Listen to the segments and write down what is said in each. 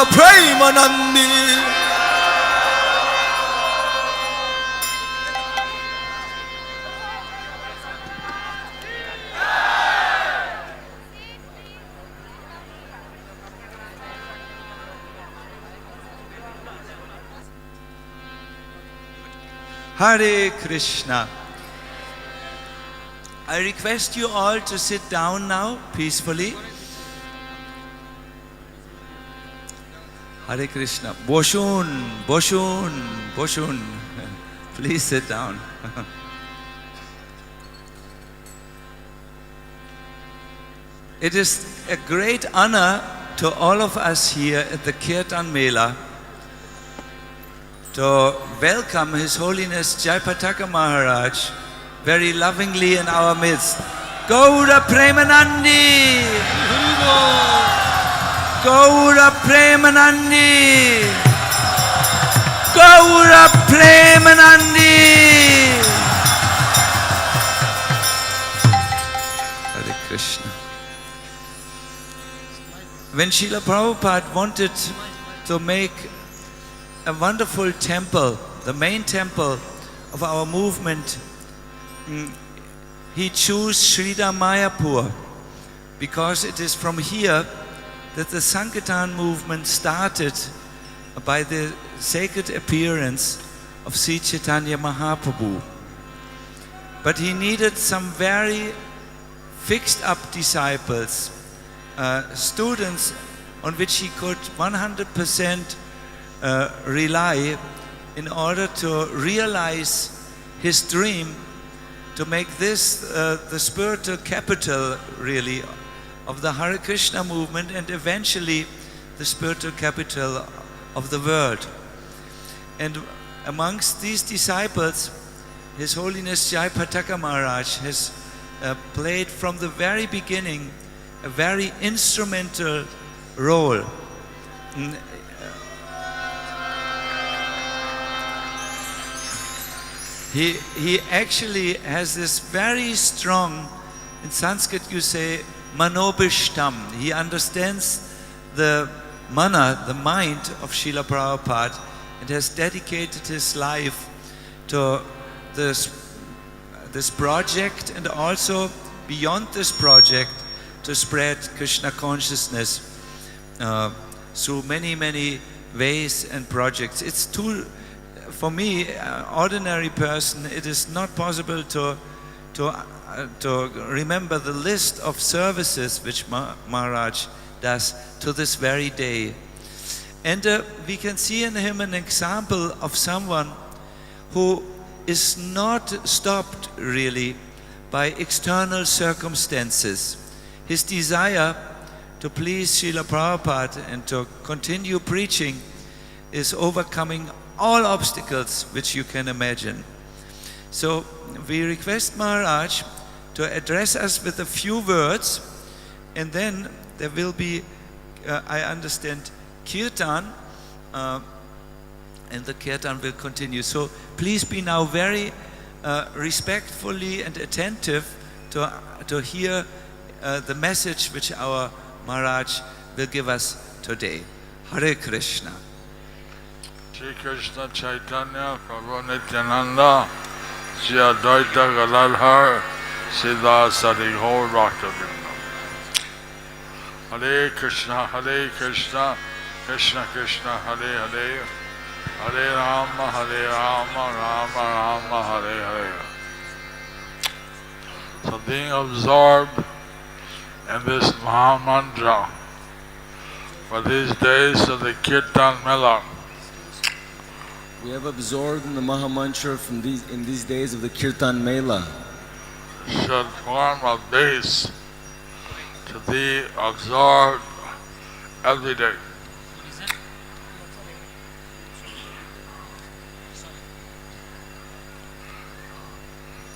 Gaura Premanandi. Hare Krishna. I request you all to sit down now peacefully. Hare Krishna. Boshun, Boshun, Boshun. Please sit down. It is a great honor to all of us here at the Kirtan Mela to welcome His Holiness Jayapataka Maharaj very lovingly in our midst. Gaura Premanandi! Gaura Premanandi! Gaura Premanandi! Hare Krishna. When Srila Prabhupada wanted to make a wonderful temple, the main temple of our movement, he chose Sri Mayapur because it is from here that the Sankirtan movement started by the sacred appearance of Sri Chaitanya Mahaprabhu. But he needed some very fixed up disciples, students on which he could 100% rely in order to realize his dream to make this the spiritual capital, really, of the Hare Krishna movement and eventually the spiritual capital of the world. And amongst these disciples, His Holiness Jayapataka Maharaj has played from the very beginning a very instrumental role. He actually has this very strong, in Sanskrit you say, manobishtam. He understands the mana, the mind of Srila Prabhupada, and has dedicated his life to this project, and also beyond this project to spread Krishna consciousness through many, many ways and projects. It's too, for me, an ordinary person, it is not possible to remember the list of services which Maharaj does to this very day. And we can see in him an example of someone who is not stopped really by external circumstances. His desire to please Srila Prabhupada and to continue preaching is overcoming all obstacles which you can imagine. So we request Maharaj to address us with a few words, and then there will be, I understand, Kirtan, and the Kirtan will continue. So please be now very respectfully and attentive to hear the message which our Maharaj will give us today. Hare Krishna. Sri Krishna Chaitanya Prabhu Nityananda Sri Advaita Gadadhar Siddha Sari Gaur Bhaktivedanta. Hare Krishna, Krishna Krishna, Hare Hare, Hare Rama, Rama Rama, Hare Hare. So being absorbed in this Maha Mantra for these days of the Kirtan Mela. We have absorbed in the Maha Mantra in these days of the Kirtan Mela. Should form a base to be absorbed every day.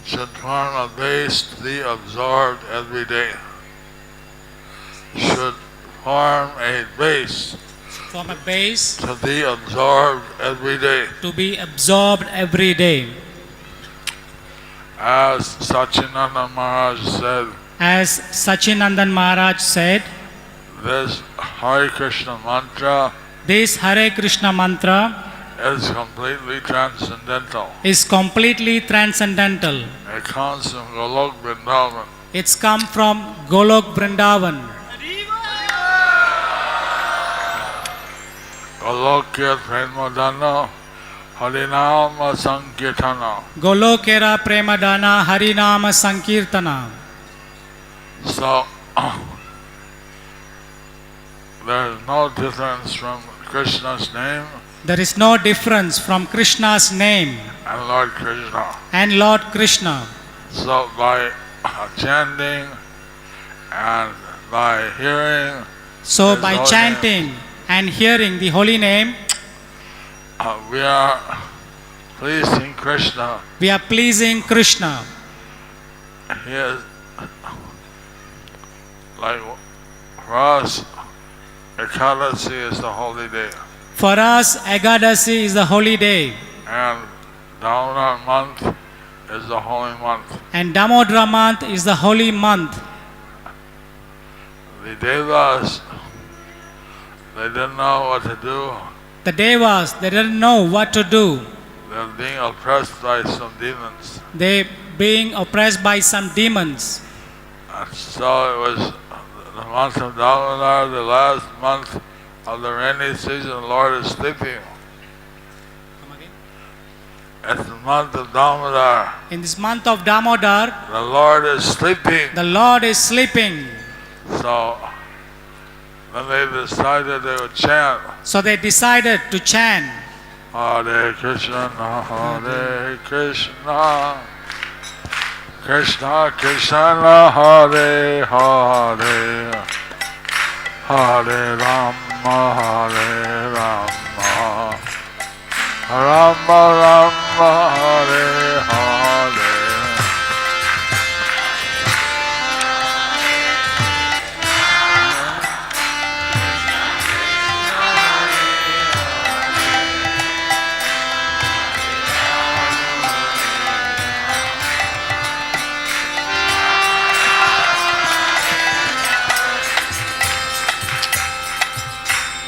Should form a base to be absorbed every day. Should form a base. Form a base To be absorbed every day. to be absorbed every day. As Sachinanda Maharaj said, As Sachinandan Maharaj said, this Hare Krishna mantra This Hare Krishna mantra is completely transcendental. is completely transcendental. It comes from Golok Vrindavan. It's come from Golok Vrindavan. Golokya Premadana Harinama Sankirtana. Golokera Premadana Harinama Sankirtana. So, there is no difference from Krishna's name There is no difference from Krishna's name and Lord Krishna. and Lord Krishna. So by chanting and by hearing So His by holy chanting and hearing the holy name, we are pleasing Krishna. we are pleasing Krishna. He is like for us, Ekadasi is the holy day, For us, Agadasi is the holy day, and Damodar month is the holy month. and Damodara month is the holy month. The Devas, they didn't know what to do. The Devas, they didn't know what to do. They were being oppressed by some demons. They being oppressed by some demons. And so it was the month of Damodar, the last month of the rainy season. The Lord is sleeping. It's the month of Damodar. In this month of Damodar, The Lord is sleeping. the Lord is sleeping. So then they decided they would chant So they decided to chant Hare Krishna, Hare Krishna, Krishna Krishna, Hare Hare, Hare Rama, Hare Rama, Rama Rama, Hare Hare.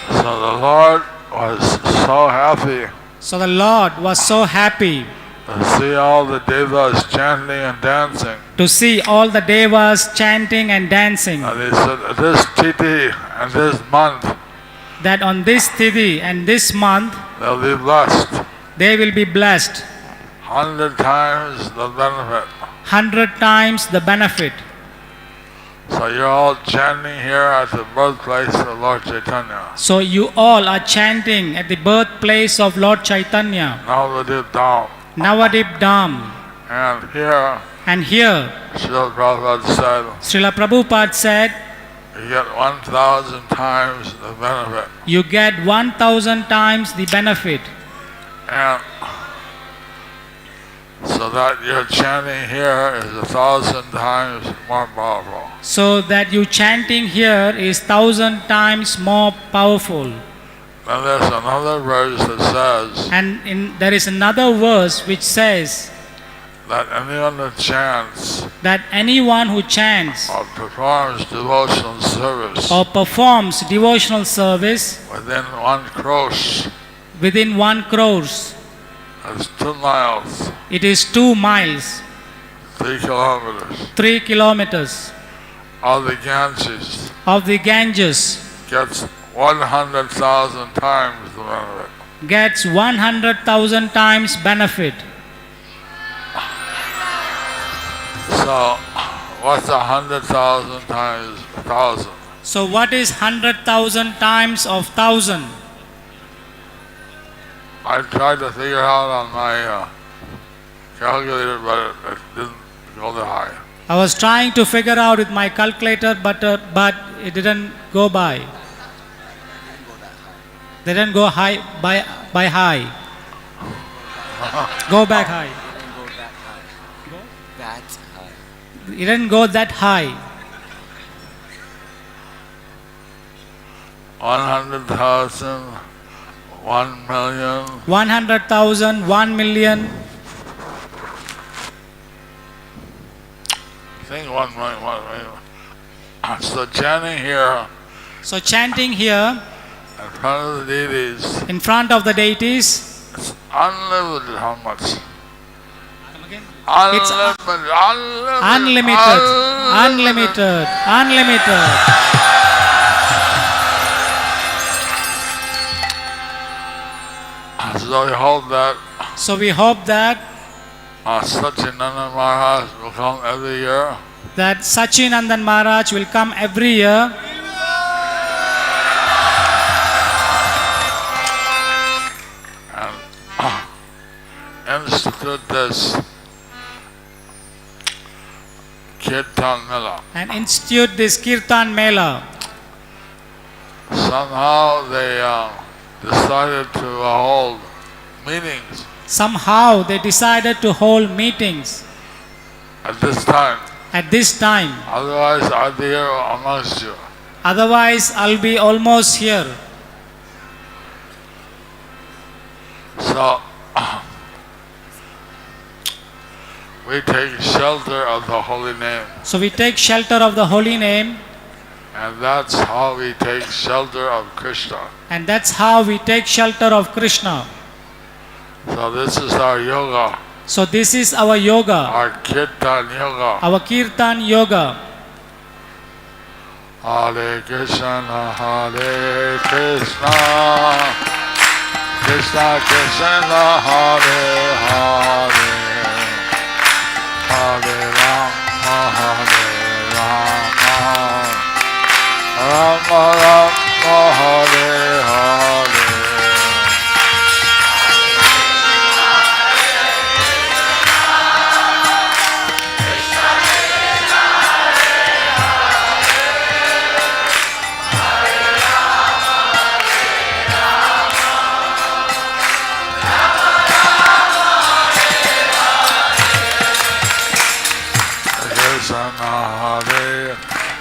So the Lord was so happy So the Lord was so happy to see all the devas chanting and dancing. to see all the Devas chanting and dancing, And he said, this tithi and this month, that on this Tithi and this month they'll be blessed. they will be blessed 100 times the benefit. 100 times the benefit. So you're all chanting here at the birthplace of Lord Chaitanya. So you all are chanting at the birthplace of Lord Chaitanya, Navadip Dham. Navadip Dham. And here, And here, Srila Prabhupada said, Srila Prabhupada said, you get 1,000 times the benefit. you get 1000 times the benefit. And so that your chanting here is 1,000 times more powerful. So that you chanting here is 1000 times more powerful. Then there's another verse that says And there is another verse which says that anyone that chants that anyone who chants or performs devotional service or performs devotional service within 1 crores, within 1 crore, that's 2 miles, it is 2 miles, 3 kilometers, 3 kilometers of the Ganges of the Ganges gets 100,000 times the benefit. gets 100,000 times benefit. So what's 100,000 times 1,000? So what is 100,000 times of 1000? I tried to figure out on my calculator, but it didn't go that high. I was trying to figure out with my calculator, but it didn't go by. They didn't go high by high. Go back high. It didn't go that high. 100,000, 1 million. 100,000, 1 million. I think 1 million, 1 million. So chanting here So chanting here and in front of the deities. In front of the deities. It's unlimited how much? It's unlimited. Unlimited. Unlimited. So we hope that Sachinandan Maharaj will come every year. That Sachinandan Maharaj will come every year. And institute this Kirtan Mela. And institute this Kirtan Mela. Somehow they decided to hold meetings. Somehow they decided to hold meetings At this time. at this time. Otherwise I'll be here amongst you. Otherwise, I'll be almost here. So we take shelter of the holy name. So we take shelter of the holy name. And that's how we take shelter of Krishna. And that's how we take shelter of Krishna. So this is our yoga. So this is our yoga. Our Kirtan yoga. Our Kirtan yoga. Hare Krishna, Hare Krishna, Krishna Krishna, Hare Hare, Hare Rama, Hare Rama, Rama Rama, Hare Hare.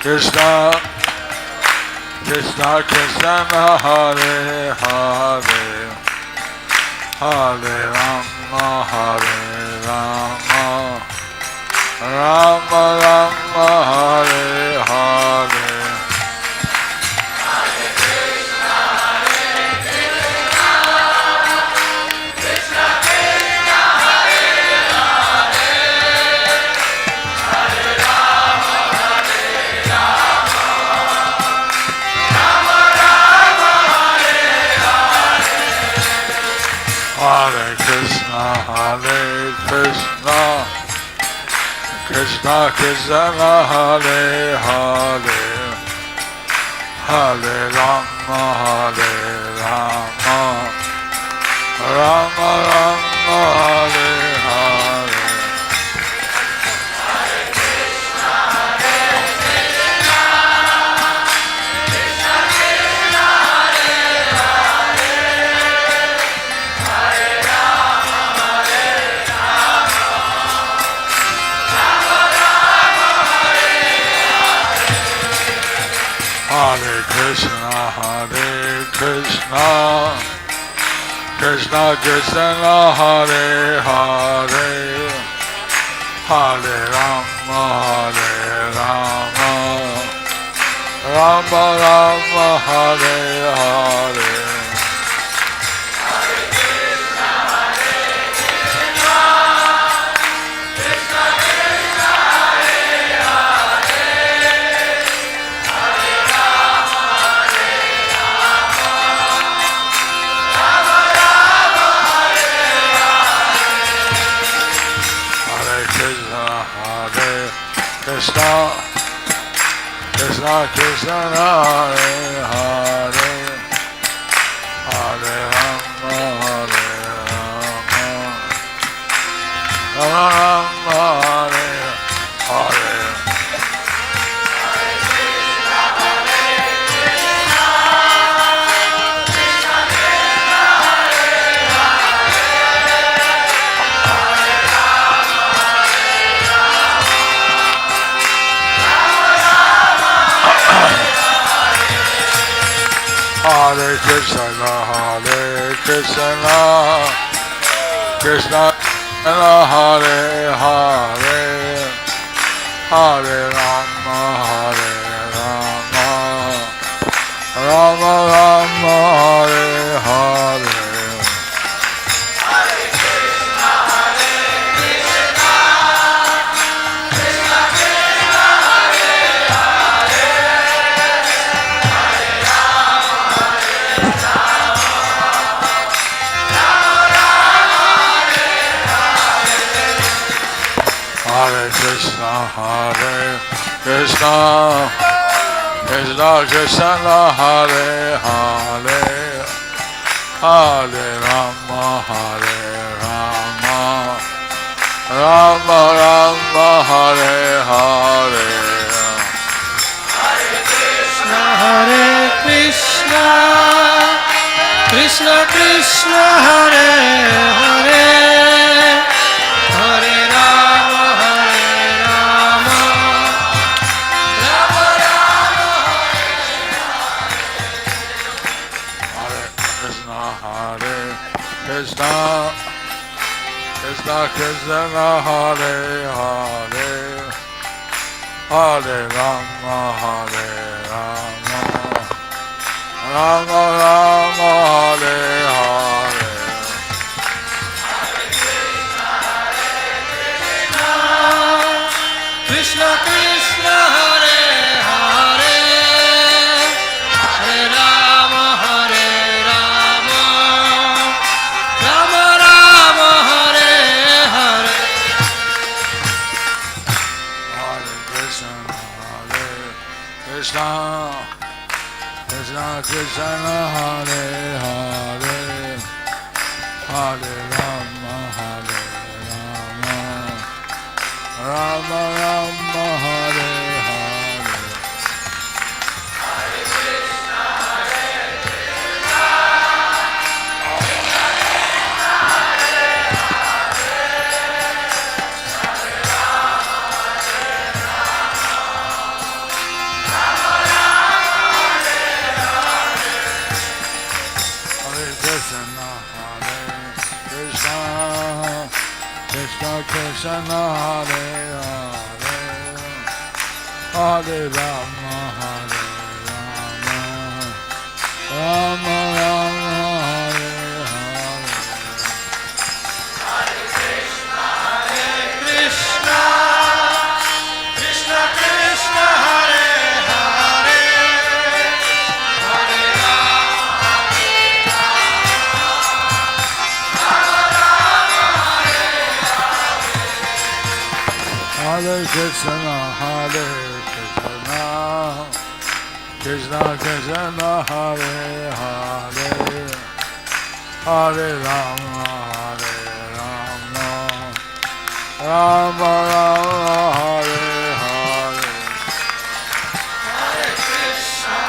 Krishna, Krishna Krishna, Hare Hare, Hare Rama, Hare Rama, Rama Rama, Hare Hare. Hare Krishna, Hare Krishna, Krishna Krishna, Hare Hare, Hare Rama, Hare Rama, Rama Rama, Hare Hare. Hare Krishna, Hare Krishna, Krishna Krishna, Hare Hare, Hare Rama, Hare Rama, Rama Rama, Hare Hare. Krishna, Krishna Krishna, Hare Hare, Hare Rama, Hare Rama, Rama Rama, Hare Hare. Hare Krishna, Hare Krishna, Krishna Hare Hare, Hare Rama, Hare Rama, Rama Rama Rama Hare Hare Hare Krishna, Krishna Krishna, Hare Hare, Hare Rama, Rama Rama, Hare Hare. Hare Krishna, Krishna Krishna, Hare Hare, Hare Rama, Rama Rama, Hare Krishna, Krishna Krishna, Hare Hare, Hare Rama, Rama Rama, Hare Hare. Krishna Krishna, Hare Hare, Hare Rama, Rama Rama, Hare Hare. Hare Krishna, Krishna Krishna, Hare Hare, Hare Rama, Rama Rama, Hare Hare. Krishna, Hare Hare, Hare Rama, Rama Rama, Hare Hare. Hare Krishna, Krishna Krishna, Hare Hare, Hare Rama, Hare Krishna, Krishna Krishna, Hare Hare, Hare Rama, Rama Rama, Hare Hare. Hare Krishna,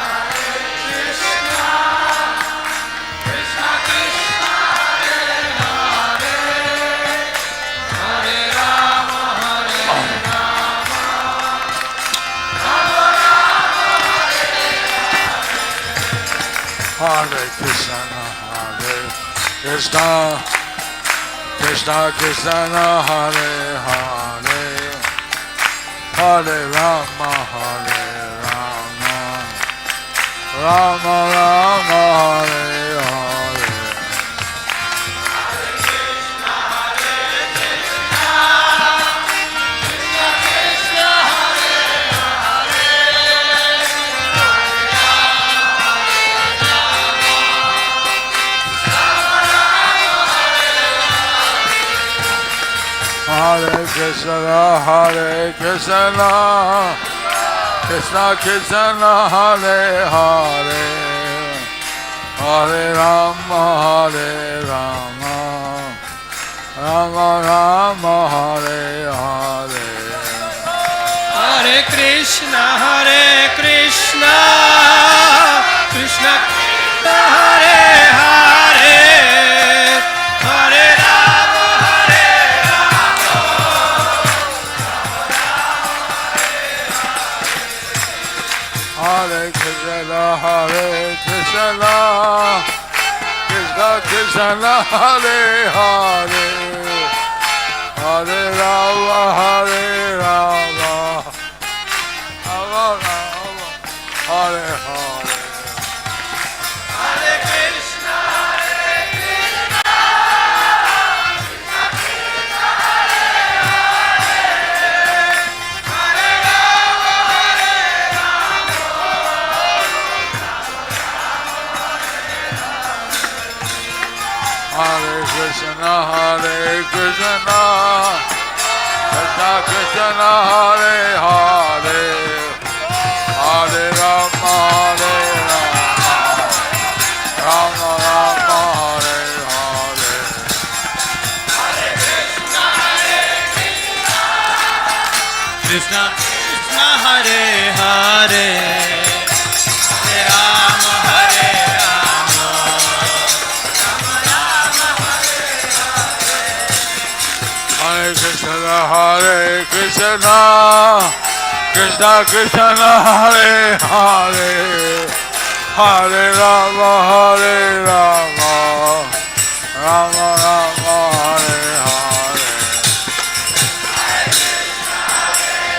Krishna Krishna, Hare Hare, Hare Rama, Hare Krishna, Krishna Krishna, Hare Hare, Hare Rama, Rama Rama, Hare Hare. Hare Krishna, Krishna Krishna, Hare Hare, Hare Rama, Rama Rama, Hare Hare. Hare Krishna, Krishna Krishna, Hare Hare, Hare Rama, Hare Krishna, Krishna Krishna, Hare Hare, Hare Rama, Rama Rama, Hare Hare. Hare Krishna, Hare Krishna, Krishna Krishna, Hare Hare, Hare Rama, Hare Rama, Rama Rama, Hare Hare. Krishna Krishna Hare Hare, Hare Rama Hare Rama, Rama Rama Hare Hare. Hare Krishna, Hare Krishna, Krishna Krishna, Hare Hare, Hare Rama, Hare Rama, Rama Rama, Hare Hare.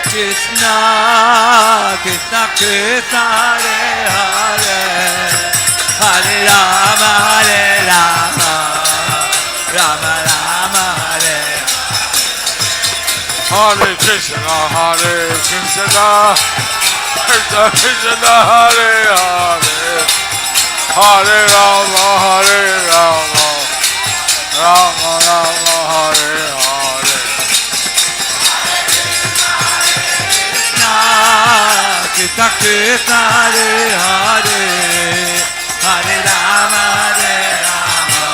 Krishna, Krishna Krishna, Hare Hare, Hare Rama, Hare Rama, Rama Rama, Hare Hare Krishna, Hare Krishna, Krishna Krishna, Hare Hare, Hare Rama, Hare Rama, Rama Rama, Hare Hare. Krishna, Krishna Krishna, Hare Hare, Hare Rama, Hare Rama,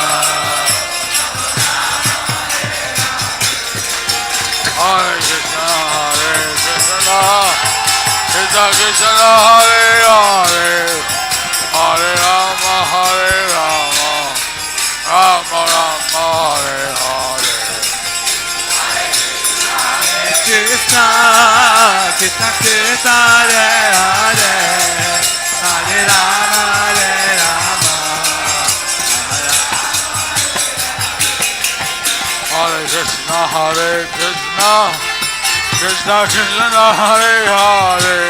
Hare Krishna, Hare Krishna, Krishna Krishna, Hare Hare, Hare Rama, Hare Rama, Rama Rama, Hare Hare. Krishna, Krishna Krishna, Hare Hare, Hare Rama, Hare Rama, Hare Krishna, Hare Krishna, Krishna Krishna, Hare Hare,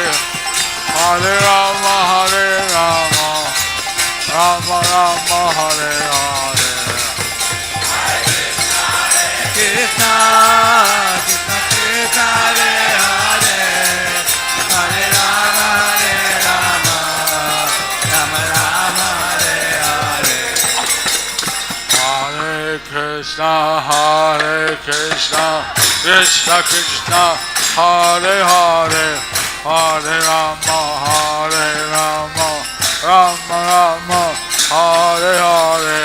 Hare Rama, Hare Rama, Rama Rama, Hare Hare. Krishna, Krishna Krishna, Hare Hare, Hare Rama, Hare Rama, Rama Rama, Hare Hare. Hare Krishna, Hare Krishna, Krishna Krishna, Hare Hare, Hare Rama, Hare Rama, Rama Rama, Hare Hare.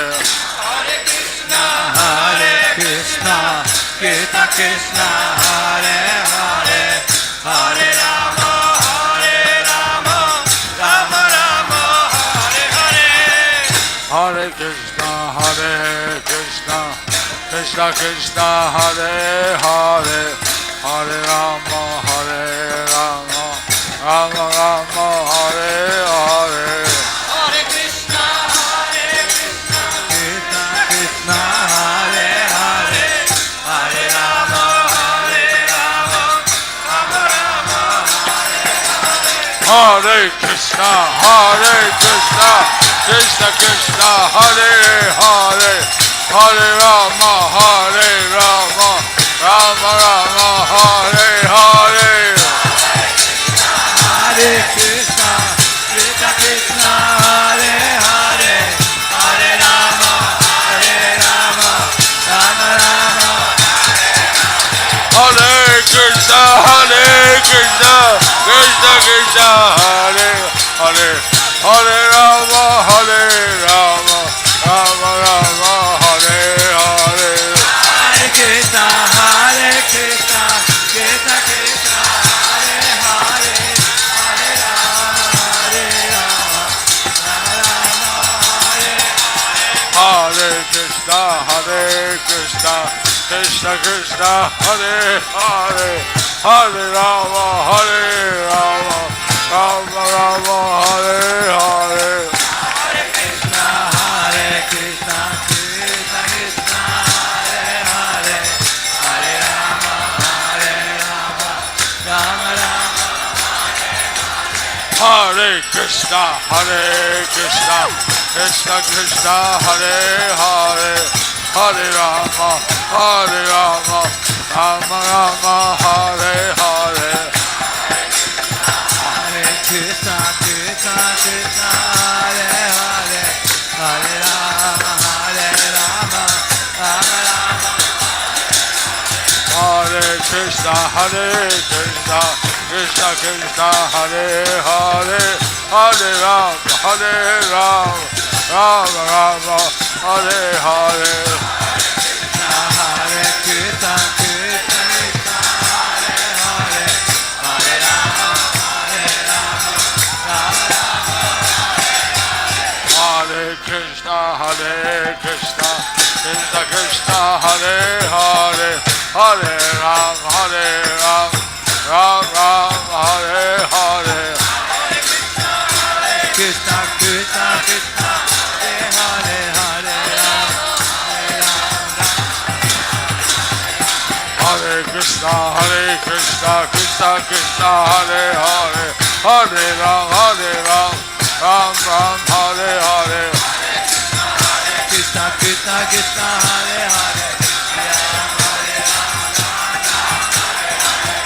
Hare Krishna, Krishna Krishna, Hare Hare, Hare Rama, Hare Rama, Rama Rama, Hare Hare. Hare Krishna, Hare Krishna, Krishna Krishna, Hare Hare, Hare Rama, Hare Rama, Rama Rama, Hare Hare. Hare Krishna, Hare Krishna, Krishna Krishna, Hare Hare, Hare Rama, Hare Rama, Rama Rama, Hare Hare. Hare Krishna, Hare Krishna, Krishna Krishna, Hare Hare, Hare Rama, Hare Rama, Rama Rama, Hare Hare. Hare Krishna, Krishna Krishna, Hare Hare, Hare Rama, Hare Rama, Rama Rama, Hare Krishna, Hare Krishna, Krishna Krishna, Hare Hare, Hare Rama, Hare Rama, Rama Rama, Hare Hare. Hare Krishna, Hare Krishna, Krishna Krishna, Hare Hare, Hare Rama, Hare Rama, Rama Rama, Hare Hare Krishna, Hare Krishna, Krishna Krishna, Hare Hare, Hare Rama, Hare Rama, Rama Rama, Hare Hare. Hare Krishna, Hare Krishna, Krishna Krishna, Hare Hare, Hare Rama, Hare Rama, Rama Rama. Hare Krishna, Hare Krishna, Krishna Krishna, Hare Hare, Hare Rama, Hare Rama, Rama Rama, Hare Hare. Hare Krishna, Krishna Krishna, Hare Hare, Hare Rama, Hare Rama, Krishna, Krishna Krishna, Hare Hare, Hare Ram, Ram Ram, Hare Hare. Hare Krishna, Krishna Krishna, Hare Hare, Hare Rama, Rama Rama, Hare Krishna, Krishna Krishna, Hare Hare, Hare Ram, Ram Ram, Hare Hare. Krishna Krishna Krishna, Hare Hare, Hare Rama, Hare Krishna, Krishna Krishna, Hare Hare, Hare Ram, Ram Ram, Hare Hare. Krishna Krishna Krishna, Hare Hare,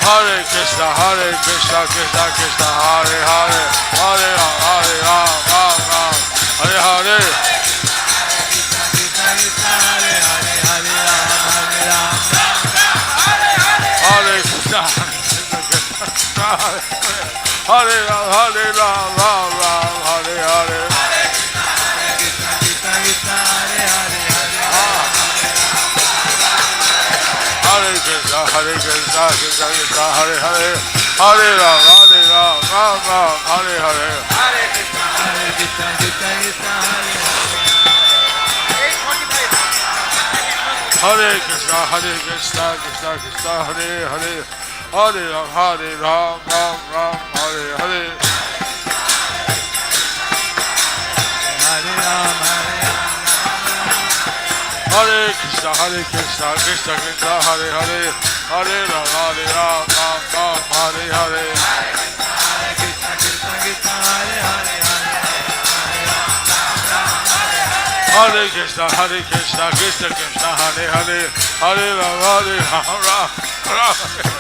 Hare Krishna, Krishna Krishna, Hare Hare, Hare Ram, Ram Ram, Hare Hare. Krishna Krishna Krishna, Hare Hare, Hare Rama, Hare Krishna, Hare Ram, Ram Ram, Hare Hare. Krishna Krishna Krishna, Hare Hare, Hare Krishna, Krishna Krishna, Hare Hare, Hare Ram, Ram Ram, Hare Hare. Hare Krishna Krishna Krishna, Hare Krishna, Krishna Krishna, Hare Hare, Hare Ram, Ram Ram, Hare Hare. Hare Rama, Hare Krishna, Krishna Krishna, Hare Hare, Hare Ram, Ram Ram, Hare Hare. Krishna Krishna Krishna, Hare Hare, Hare Krishna, Krishna Krishna, Hare Hare, Hare Ram, Ram Ram, Hare Hare.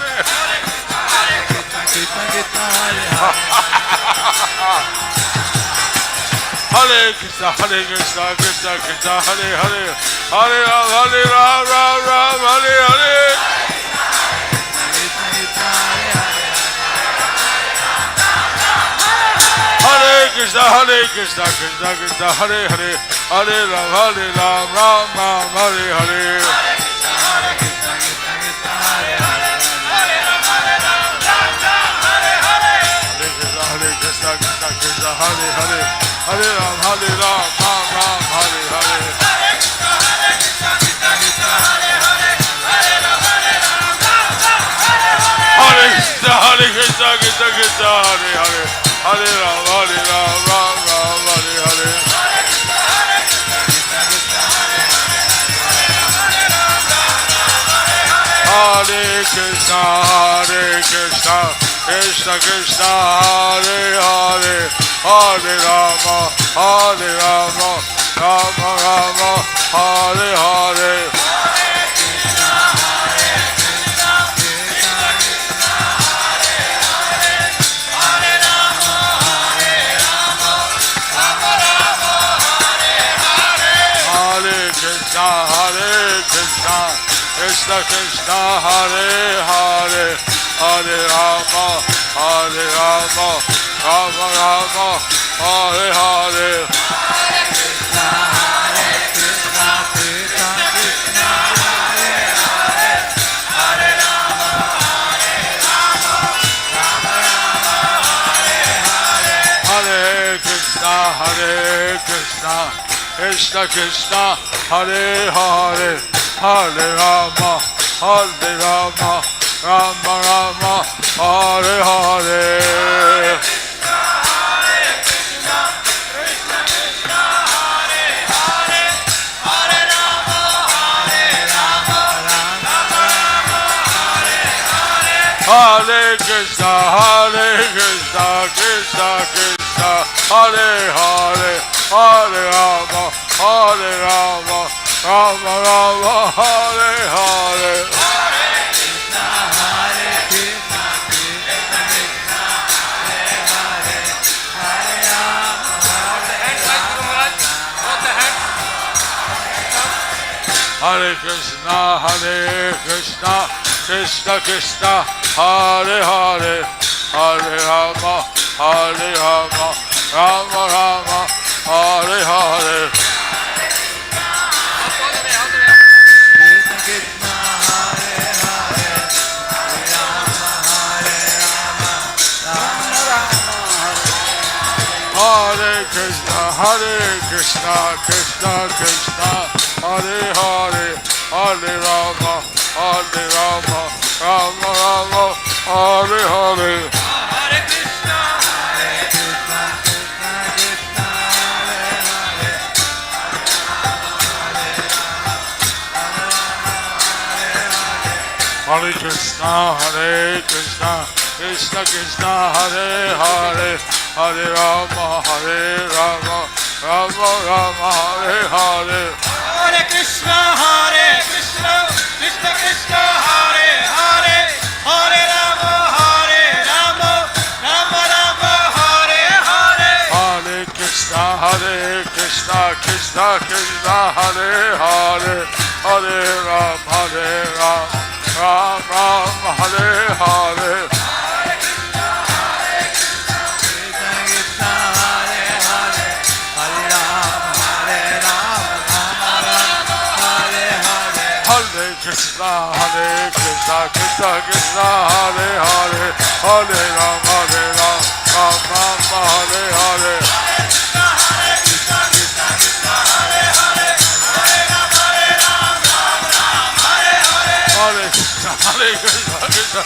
Krishna Krishna Krishna, Hare Hare Krishna, Krishna Krishna, Hare Hare, Hare Ram, Ram, Hare Hare. Hare Krishna, Krishna Krishna, Hare Hare, Hare Ram, Ram Ram, Hare Hare. Hare Krishna, Krishna Hare Hare, Hare Ram, Ram Ram, Hare Hare. Hare Krishna, Krishna Krishna, Hare Hare, Hare Ram, Ram Ram, Hare Hare. Hare Krishna, Krishna Krishna, Hare Hare, Hare Rama, Rama Rama, Hare Hare. Krishna Krishna, Hare Hare, Hare Rama, Rama Rama, Hare Hare. Hare Krishna, Krishna Krishna, Hare Hare, Hare Rama, Rama Rama, Hare Hare. Hare Krishna, Krishna Krishna, Hare Hare, Hare Rama, Rama Rama, Hare Hare. Hare Krishna, Krishna Krishna, Hare Hare, Hare Rama, Hare Rama, Rama Rama, Hare Hare. Krishna Krishna, Hare Hare, Hare Rama, Hare Rama, Rama Rama, Hare Krishna, Krishna Krishna, Hare Hare, Hare Rama, Hare Rama, Rama Rama, Hare Hare. Hare Krishna, Krishna Krishna, Krishna Hare Hare, Hare Krishna, Krishna Krishna, Hare Hare, Hare Rama, Hare Rama, Rama Rama, Hare Hare. Hare Krishna, Krishna Krishna, Hare Hare, Hare Rama, Rama Rama, Hare Hare. Hare Krishna, Krishna Krishna, Hare Hare, Hare Rama, Ram Ram, Hare Hare. Krishna Krishna, Hare Hare, Hare Rama, Hare Rama, Rama Rama, Hare Hare. Hare Krishna, Krishna Krishna, Hare Hare, Hare Rama, Ram Ram, Hare Hare. Krishna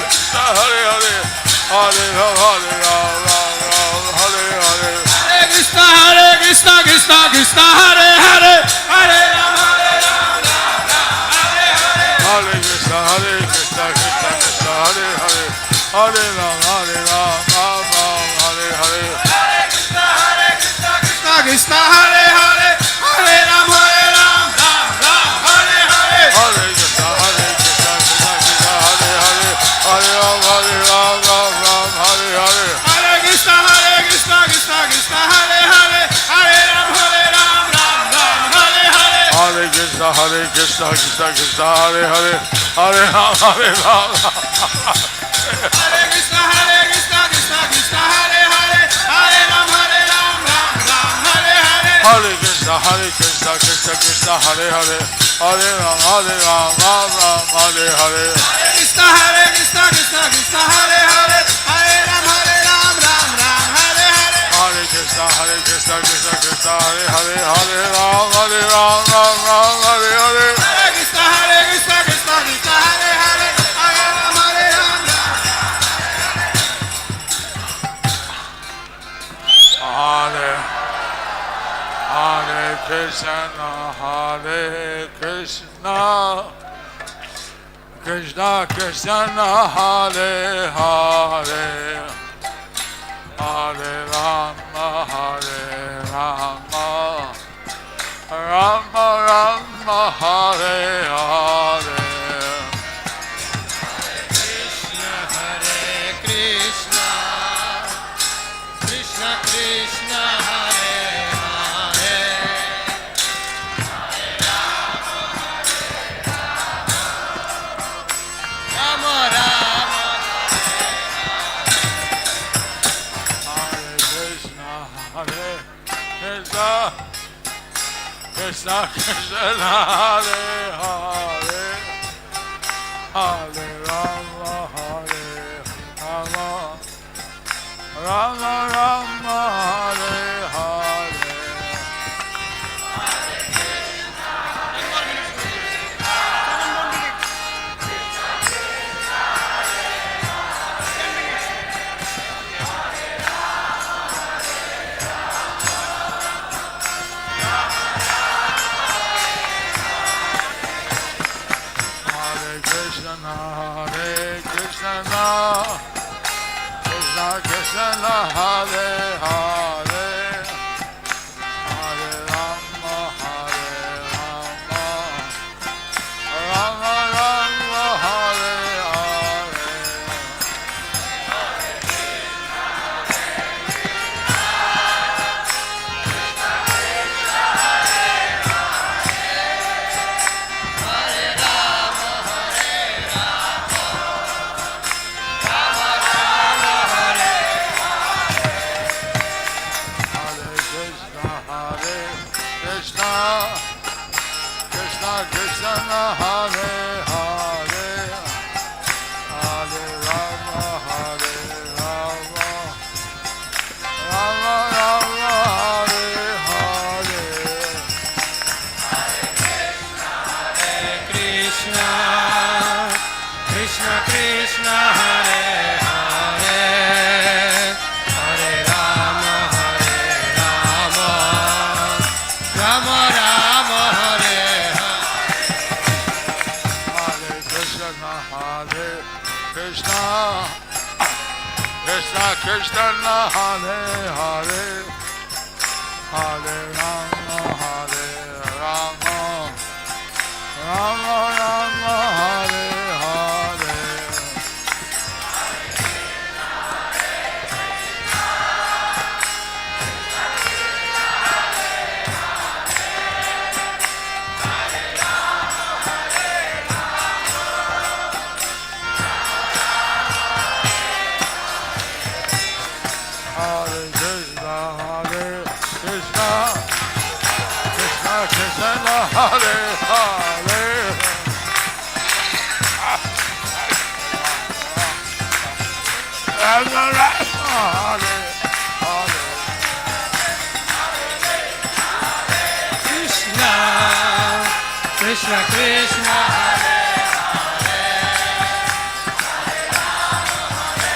Krishna, Hare Hare, Hare Rama, Rama Hare Hare. Hare Krishna, Krishna, Hare Hare, Hare Rama, Hare Hare. Hare Krishna, Krishna Hare Hare, Hare Rama, Hare Hare. Hare Krishna, Krishna Hare Hare, Hare Rama, Hare Hare. Hare Krishna, Krishna Hare Hare, Hare Rama, Hare Hare. Hare Krishna, Krishna Hare Hare, Hare Rama, Hare Hare. Hare Krishna, Krishna Hare Hare, Hare Rama, Hare Hare. Hare Krishna, Krishna Hare Hare, Hare Rama, Hare Rama. Hare Krishna, Krishna Hare Hare, Hare Rama, Hare Hare. Hare Krishna, Krishna Hare Hare, Hare Rama, Hare Hare. Hare Krishna, Krishna Hare Hare, Hare Rama, Hare Hare. Hare Krishna, Krishna Hare Hare, Hare Rama, Hare Hare. Hare Krishna, Krishna Hare Hare, Hare Rama, Hare Hare Krishna, Krishna Krishna, Hare Hare, Hare Rama, Rama Rama, Hare Hare. Hare Krishna, Krishna Krishna, Hare Hare, Rama Rama. Hare Krishna, Krishna Krishna, Hare Hare, Hare Rama, Rama Rama, Hare Hare. Hare Krishna, Krishna Krishna, Hare Hare, Hare Rama, Rama Rama, Hare Hare. Krishna Krishna Hare Hare Hare Rama Hare Rama Rama Rama Hare Hare Krishna Krishna Krishna Hare Hare Hare Rama Rama Rama Hare Hare Krishna Hare Krishna Krishna Krishna Hare Hare Hare Rama Rama Rama Rama Hare Hare Hare Krishna Hare Krishna Krishna Krishna Hare Hare Rama Rama Hare Hare Krishna Krishna Krishna Hare Hare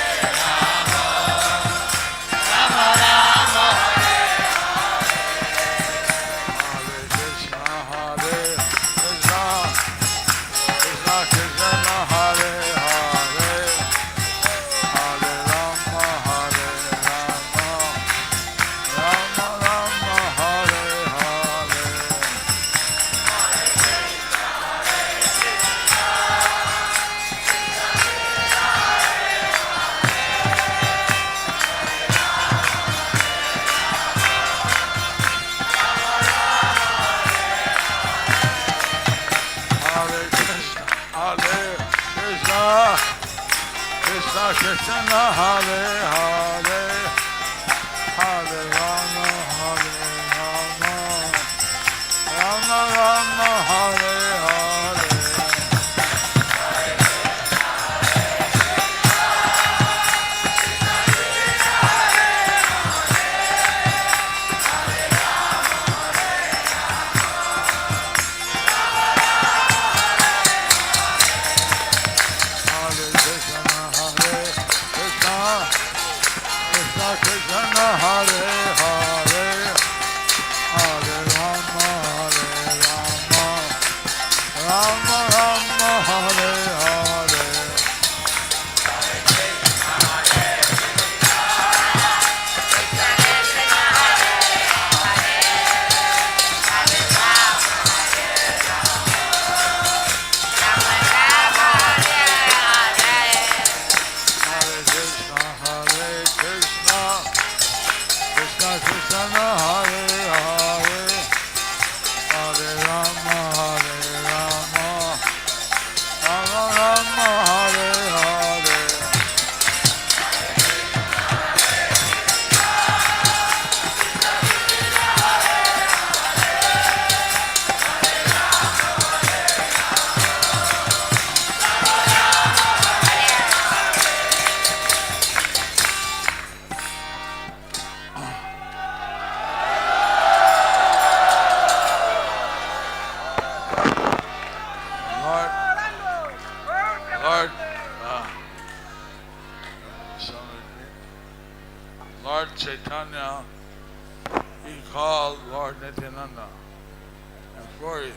Krishna Hare Krishna Krishna Krishna Hare Hare Hare Rama Rama Rama Hare Hare Hare Krishna Krishna Krishna Hare Hare Hare Rama Rama Rama Hare Hare Hare Krishna Krishna Krishna Hare Hare Hare Rama Rama Rama Hare Hare Hare Krishna Krishna Krishna Hare Hare Hare Rama Rama Rama Hare Hare Lord Chaitanya, he called Lord Nityananda and Puri.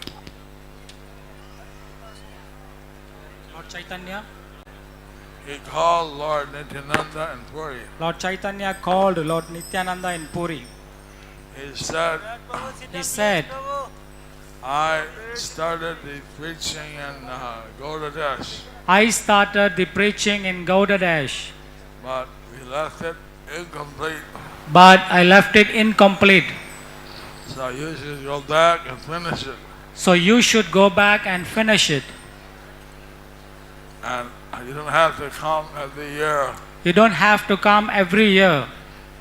Lord Chaitanya. He called Lord Nityananda and Puri. Lord Chaitanya called Lord Nityananda in Puri. He said, I started the preaching in Gaudadesh, I started the preaching in Gaudadesh, but we left it incomplete. but I left it incomplete. So you should go back and finish it. So you should go back and finish it. And you don't have to come every year You don't have to come every year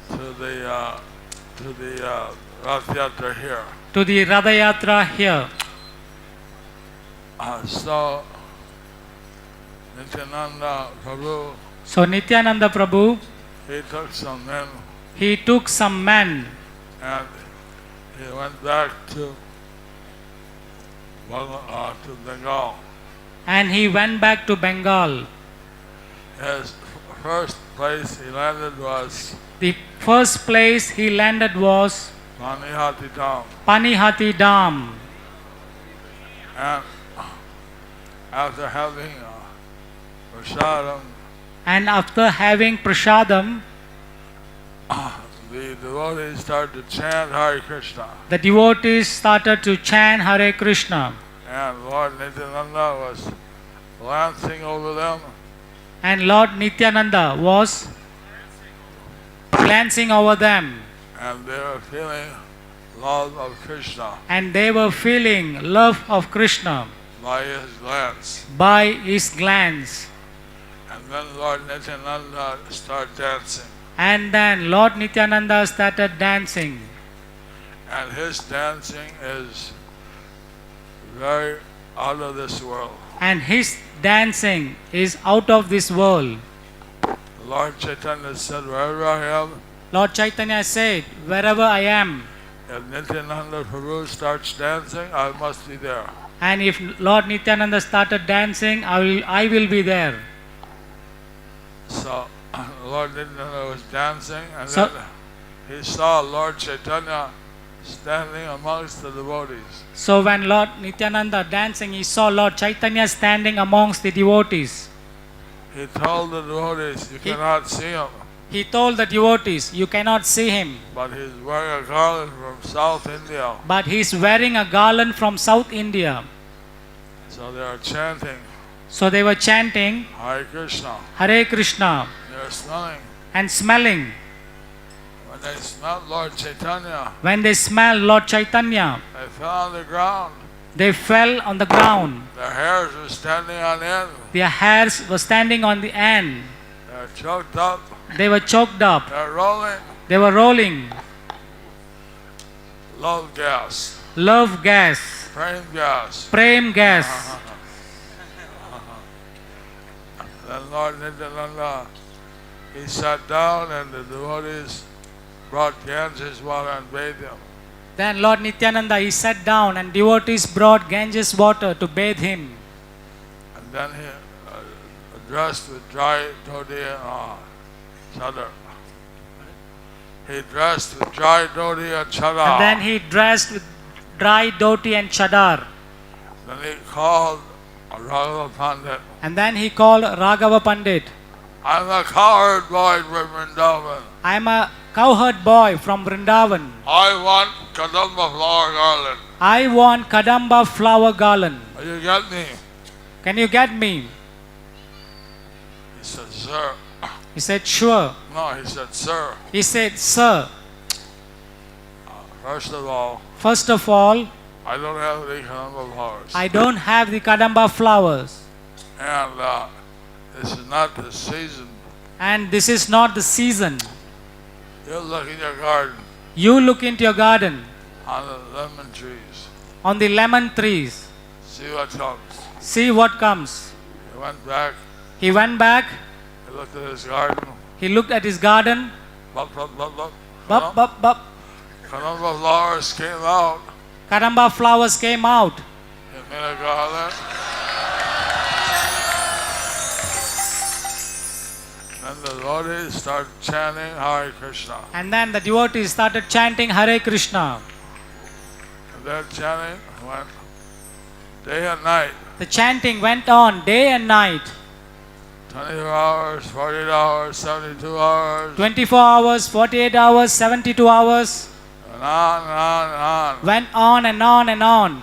to the Rath Yatra here. to the Radha Yatra here. So Nityananda Prabhu, So Nityananda Prabhu, he took some men he took some men and he went back to Bengal. and he went back to Bengal. His first place he landed was The first place he landed was Panihati town. Panihati Dam. And after having prasadam, And after having prasadam, the devotees started to chant Hare Krishna. the devotees started to chant Hare Krishna. And Lord Nityananda was glancing over them. And Lord Nityananda was glancing over them. And they were feeling love of Krishna And they were feeling love of Krishna by his glance. by his glance. And then Lord Nityananda started dancing. And then Lord Nityananda started dancing. And his dancing is very out of this world. And his dancing is out of this world. Lord Chaitanya said, wherever I am, Lord Chaitanya said, wherever I am, if Nityananda Prabhu starts dancing, I must be there. and if Lord Nityananda started dancing, I will be there. So Lord Nityananda was dancing, and So- then he saw Lord Chaitanya standing amongst the devotees. So when Lord Nityananda dancing, he saw Lord Chaitanya standing amongst the devotees. He told the devotees, you cannot see him, He told the devotees, you cannot see him, but he's wearing a garland from South India. but he is wearing a garland from South India. So they are chanting So they were chanting Hare Krishna. Hare Krishna They are smelling. and smelling. When they smelled Lord Chaitanya, When they smelled Lord Chaitanya, they fell on the ground. they fell on the ground. Their hairs were standing on end. Their hairs were standing on the end. They were choked up. They were choked up. They were rolling. They were rolling. Love gas. Love gas. Prem gas. Prem gas. Then Lord Nityananda, he sat down and the devotees brought Ganges water and bathed him. Then Lord Nityananda, he sat down and devotees brought Ganges water to bathe him. And then he dressed with dry dhoti and chadar. He dressed with dry dhoti and chadar. And then he dressed with dry dhoti and chadar. Then he called Raghava Pandit. And then he called Raghava Pandit. I'm a cowherd boy from Vrindavan. I am a cowherd boy from Vrindavan. I want Kadamba flower garland. I want Kadamba flower garland. You get me? Can you get me? He said, sir. He said, sure. No, he said, sir. He said, sir, First of all, I don't have the Kadamba flowers. I don't have the Kadamba flowers. And this is not the season. And this is not the season. You look in your garden You look into your garden on the lemon trees. on the lemon trees. See what comes. See what comes. He went back. He went back. He looked at his garden. He looked at his garden. Bup, bup, bup, bup. Bup, bup, bup. Kadamba flowers came out. Kadamba flowers came out. He made a garland. Then the devotees started chanting Hare Krishna. And then the devotees started chanting Hare Krishna. And that chanting went day and night. The chanting went on day and night. 24 hours, 48 hours, 72 hours, 24 hours, 48 hours, 72 hours. and on and on and on. Went on and on and on.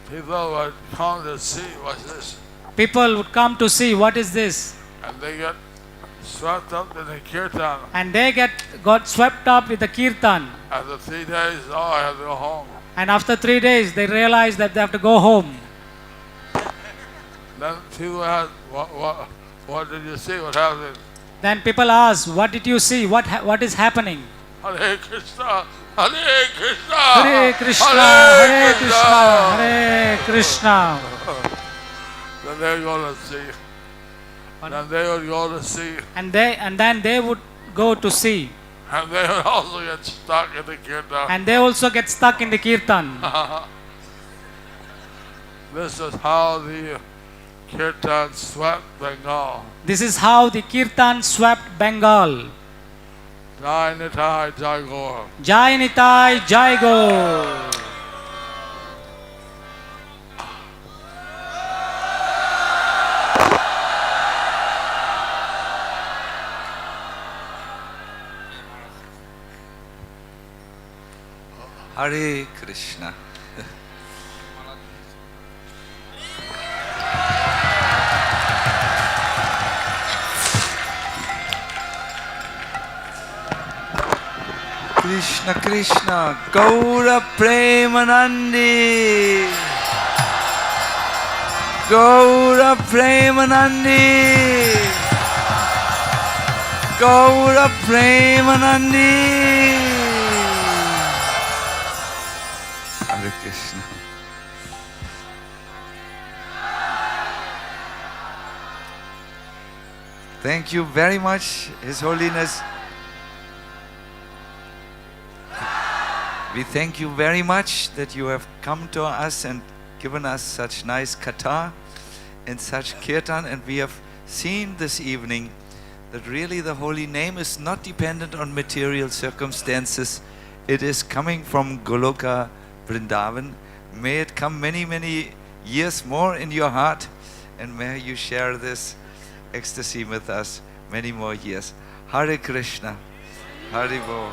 People would come to see what's this. People would come to see what is this. And they get swept up in the kirtan. And they got swept up with the kirtan. After 3 days, oh, I have to go home. And after 3 days, they realized that they have to go home. Then people ask, what did you see? What happened? Then people ask, what did you see? What is happening? Hare Krishna, Hare Krishna, Hare Krishna, Hare Krishna, Hare Krishna. Then they go to see. Then they would go to see. And then they would go to see. And they would also get stuck in the kirtan. And they also get stuck in the kirtan. This is how the kirtan swept Bengal. This is how the kirtan swept Bengal. Jai Nitai Jai Gaur. Jai Nitai Jai Gaur. Hare Krishna. Krishna Krishna Gaura Premanandi Gaura Premanandi Gaura Premanandi. Hare Krishna. Thank you very much, His Holiness. We thank you very much that you have come to us and given us such nice katha and such kirtan, and we have seen this evening that really the holy name is not dependent on material circumstances. It is coming from Goloka Vrindavan. May it come many, many years more in your heart, and may you share this ecstasy with us many more years. Hare Krishna. Hare Bol.